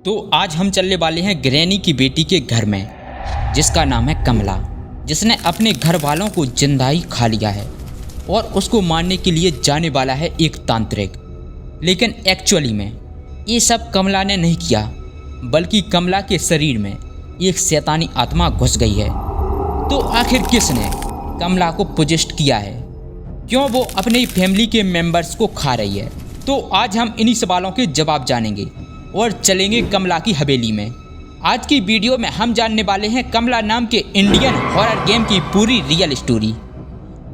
तो आज हम चलने वाले हैं ग्रैनी की बेटी के घर में, जिसका नाम है कमला, जिसने अपने घर वालों को जिंदा ही खा लिया है और उसको मारने के लिए जाने वाला है एक तांत्रिक। लेकिन एक्चुअली में ये सब कमला ने नहीं किया, बल्कि कमला के शरीर में एक शैतानी आत्मा घुस गई है। तो आखिर किसने कमला को पोजेस्ट किया है? क्यों वो अपनी फैमिली के मेंबर्स को खा रही है? तो आज हम इन्हीं सवालों के जवाब जानेंगे और चलेंगे कमला की हवेली में। आज की वीडियो में हम जानने वाले हैं कमला नाम के इंडियन हॉरर गेम की पूरी रियल स्टोरी,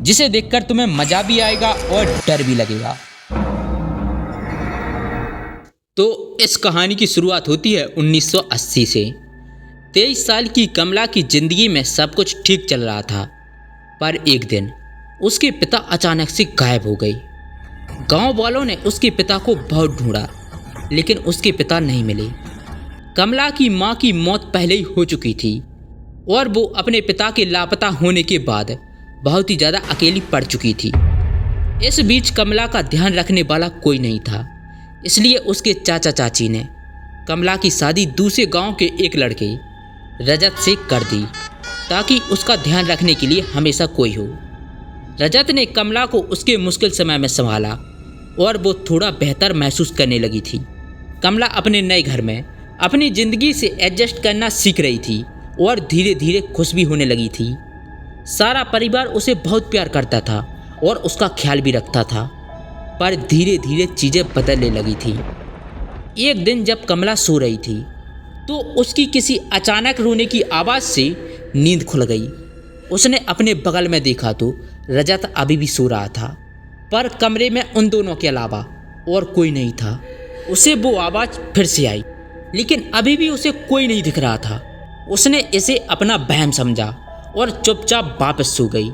जिसे देखकर तुम्हें मजा भी आएगा और डर भी लगेगा। तो इस कहानी की शुरुआत होती है 1980 से। 23 साल की कमला की जिंदगी में सब कुछ ठीक चल रहा था, पर एक दिन उसके पिता अचानक से गायब हो गए। गांव वालों ने उसके पिता को बहुत ढूंढा, लेकिन उसके पिता नहीं मिले। कमला की मां की मौत पहले ही हो चुकी थी और वो अपने पिता के लापता होने के बाद बहुत ही ज़्यादा अकेली पड़ चुकी थी। इस बीच कमला का ध्यान रखने वाला कोई नहीं था, इसलिए उसके चाचा चाची ने कमला की शादी दूसरे गांव के एक लड़के रजत से कर दी, ताकि उसका ध्यान रखने के लिए हमेशा कोई हो। रजत ने कमला को उसके मुश्किल समय में संभाला और वो थोड़ा बेहतर महसूस करने लगी थी। कमला अपने नए घर में अपनी ज़िंदगी से एडजस्ट करना सीख रही थी और धीरे धीरे खुश भी होने लगी थी। सारा परिवार उसे बहुत प्यार करता था और उसका ख्याल भी रखता था, पर धीरे धीरे चीज़ें बदलने लगी थी। एक दिन जब कमला सो रही थी तो उसकी किसी अचानक रोने की आवाज़ से नींद खुल गई। उसने अपने बगल में देखा तो रजत अभी भी सो रहा था, पर कमरे में उन दोनों के अलावा और कोई नहीं था। उसे वो आवाज़ फिर से आई, लेकिन अभी भी उसे कोई नहीं दिख रहा था। उसने इसे अपना वहम समझा और चुपचाप वापस सो गई।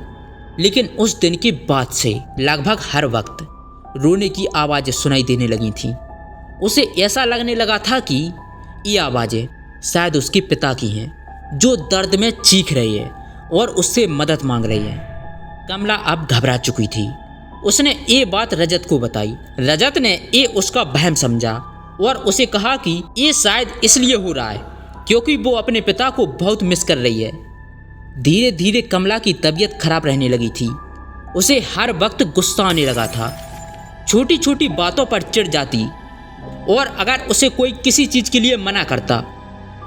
लेकिन उस दिन के बाद से लगभग हर वक्त रोने की आवाज़ें सुनाई देने लगी थीं। उसे ऐसा लगने लगा था कि ये आवाज़ें शायद उसके पिता की हैं, जो दर्द में चीख रही है और उससे मदद मांग रही है। कमला अब घबरा चुकी थी। उसने ये बात रजत को बताई। रजत ने ये उसका वहम समझा और उसे कहा कि ये शायद इसलिए हो रहा है क्योंकि वो अपने पिता को बहुत मिस कर रही है। धीरे धीरे कमला की तबीयत खराब रहने लगी थी। उसे हर वक्त गुस्सा आने लगा था, छोटी छोटी बातों पर चिढ़ जाती, और अगर उसे कोई किसी चीज़ के लिए मना करता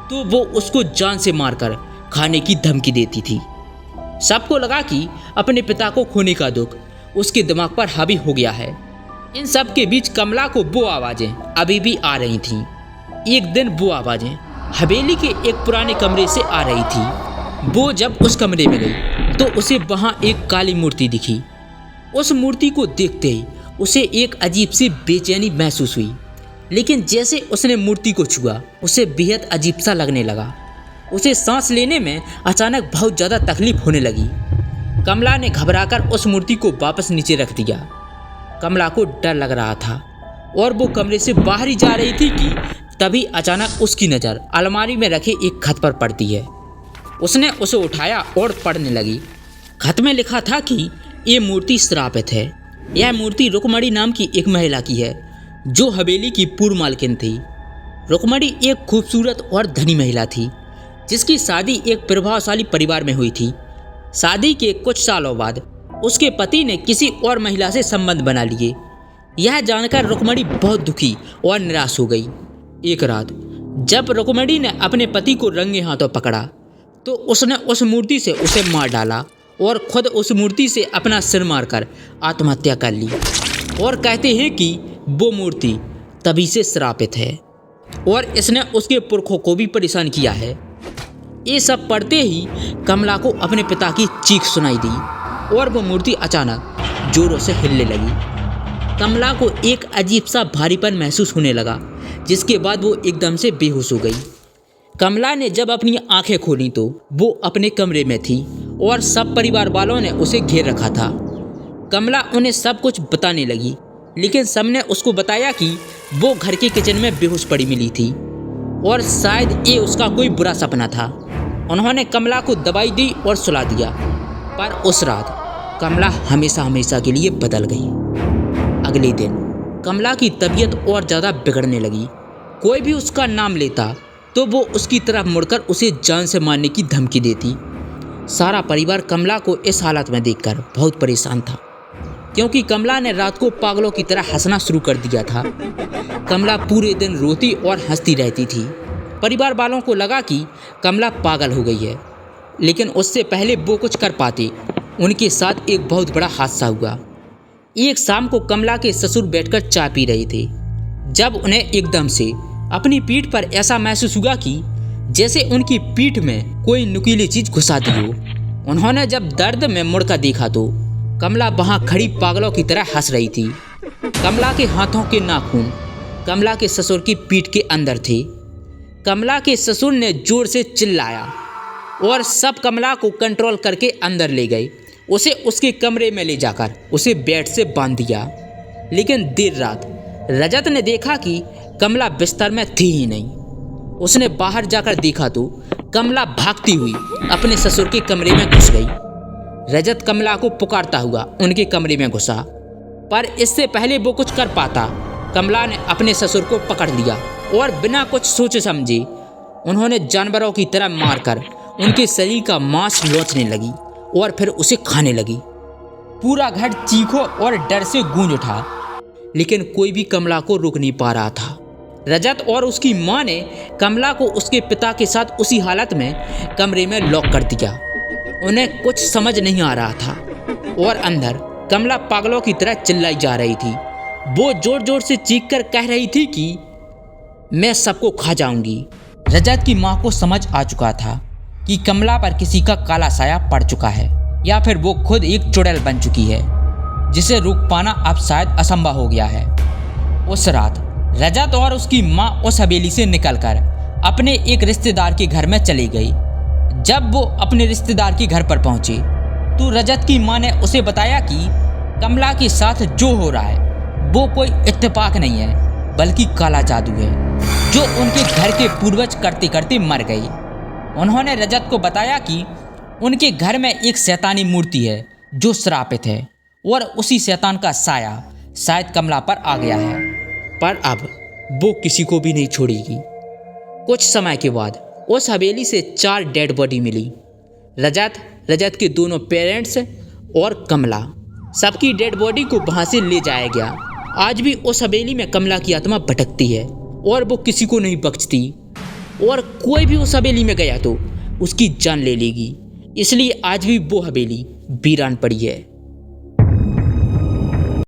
तो वो उसको जान से मारकर खाने की धमकी देती थी। सबको लगा कि अपने पिता को खोने का दुख उसके दिमाग पर हावी हो गया है। इन सब के बीच कमला को वो आवाज़ें अभी भी आ रही थीं। एक दिन वो आवाज़ें हवेली के एक पुराने कमरे से आ रही थी। वो जब उस कमरे में गई तो उसे वहाँ एक काली मूर्ति दिखी। उस मूर्ति को देखते ही उसे एक अजीब सी बेचैनी महसूस हुई, लेकिन जैसे उसने मूर्ति को छुआ उसे बेहद अजीब सा लगने लगा। उसे सांस लेने में अचानक बहुत ज़्यादा तकलीफ होने लगी। कमला ने घबराकर उस मूर्ति को वापस नीचे रख दिया। कमला को डर लग रहा था और वो कमरे से बाहर ही जा रही थी कि तभी अचानक उसकी नज़र अलमारी में रखे एक खत पर पड़ती है। उसने उसे उठाया और पढ़ने लगी। खत में लिखा था कि ये मूर्ति श्रापित है। यह मूर्ति रुक्मणी नाम की एक महिला की है, जो हवेली की पूर्व मालकिन थी। रुक्मणी एक खूबसूरत और धनी महिला थी, जिसकी शादी एक प्रभावशाली परिवार में हुई थी। शादी के कुछ सालों बाद उसके पति ने किसी और महिला से संबंध बना लिए। यह जानकर रुक्मणी बहुत दुखी और निराश हो गई। एक रात जब रुक्मणी ने अपने पति को रंगे हाथों पकड़ा तो उसने उस मूर्ति से उसे मार डाला और खुद उस मूर्ति से अपना सिर मारकर आत्महत्या कर ली। और कहते हैं कि वो मूर्ति तभी से श्रापित है और इसने उसके पुरखों को भी परेशान किया है। ये सब पढ़ते ही कमला को अपने पिता की चीख सुनाई दी और वो मूर्ति अचानक जोरों से हिलने लगी। कमला को एक अजीब सा भारीपन महसूस होने लगा, जिसके बाद वो एकदम से बेहोश हो गई। कमला ने जब अपनी आंखें खोली तो वो अपने कमरे में थी और सब परिवार वालों ने उसे घेर रखा था। कमला उन्हें सब कुछ बताने लगी, लेकिन सबने उसको बताया कि वो घर के किचन में बेहोश पड़ी मिली थी और शायद ये उसका कोई बुरा सपना था। उन्होंने कमला को दवाई दी और सुला दिया, पर उस रात कमला हमेशा हमेशा के लिए बदल गई। अगले दिन कमला की तबीयत और ज़्यादा बिगड़ने लगी। कोई भी उसका नाम लेता तो वो उसकी तरफ मुड़कर उसे जान से मारने की धमकी देती। सारा परिवार कमला को इस हालत में देखकर बहुत परेशान था, क्योंकि कमला ने रात को पागलों की तरह हंसना शुरू कर दिया था। कमला पूरे दिन रोती और हंसती रहती थी। परिवार वालों को लगा कि कमला पागल हो गई है, लेकिन उससे पहले वो कुछ कर पाते, उनके साथ एक बहुत बड़ा हादसा हुआ। एक शाम को कमला के ससुर बैठकर चाय पी रहे थे, जब उन्हें एकदम से अपनी पीठ पर ऐसा महसूस हुआ कि जैसे उनकी पीठ में कोई नुकीली चीज घुसा दी हो। उन्होंने जब दर्द में मुड़कर देखा तो कमला वहां खड़ी पागलों की तरह हंस रही थी। कमला के हाथों के नाखून कमला के ससुर की पीठ के अंदर थे। कमला के ससुर ने जोर से चिल्लाया और सब कमला को कंट्रोल करके अंदर ले गए। उसे उसके कमरे में ले जाकर उसे बेड से बांध दिया। लेकिन देर रात रजत ने देखा कि कमला बिस्तर में थी ही नहीं। उसने बाहर जाकर देखा तो कमला भागती हुई अपने ससुर के कमरे में घुस गई। रजत कमला को पुकारता हुआ उनके कमरे में घुसा, पर इससे पहले वो कुछ कर पाता, कमला ने अपने ससुर को पकड़ लिया और बिना कुछ सोचे समझे उन्होंने जानवरों की तरह मारकर उनके शरीर का मांस नोचने लगी और फिर उसे खाने लगी। पूरा घर चीखों और डर से गूंज उठा, लेकिन कोई भी कमला को रोक नहीं पा रहा था। रजत और उसकी मां ने कमला को उसके पिता के साथ उसी हालत में कमरे में लॉक कर दिया। उन्हें कुछ समझ नहीं आ रहा था और अंदर कमला पागलों की तरह चिल्लाई जा रही थी। वो जोर जोर से चीखकर कह रही थी कि मैं सबको खा जाऊंगी। रजत की मां को समझ आ चुका था कि कमला पर किसी का काला साया पड़ चुका है, या फिर वो खुद एक चुड़ैल बन चुकी है, जिसे रोक पाना अब शायद असंभव हो गया है। उस रात रजत और उसकी मां उस हवेली से निकलकर अपने एक रिश्तेदार के घर में चली गई। जब वो अपने रिश्तेदार के घर पर पहुंचे तो रजत की मां ने उसे बताया कि कमला के साथ जो हो रहा है वो कोई इत्तेफाक नहीं है, बल्कि काला जादू है जो उनके घर के पूर्वज करते करते मर गए। उन्होंने रजत को बताया कि उनके घर में एक शैतानी मूर्ति है जो श्रापित है और उसी शैतान का साया शायद कमला पर आ गया है, पर अब वो किसी को भी नहीं छोड़ेगी। कुछ समय के बाद उस हवेली से 4 डेड बॉडी मिली। रजत के दोनों पेरेंट्स और कमला, सबकी डेड बॉडी को वहां से ले जाया गया। आज भी उस हवेली में कमला की आत्मा भटकती है और वो किसी को नहीं बख्शती, और कोई भी उस हवेली में गया तो उसकी जान ले लेगी। इसलिए आज भी वो हवेली वीरान पड़ी है।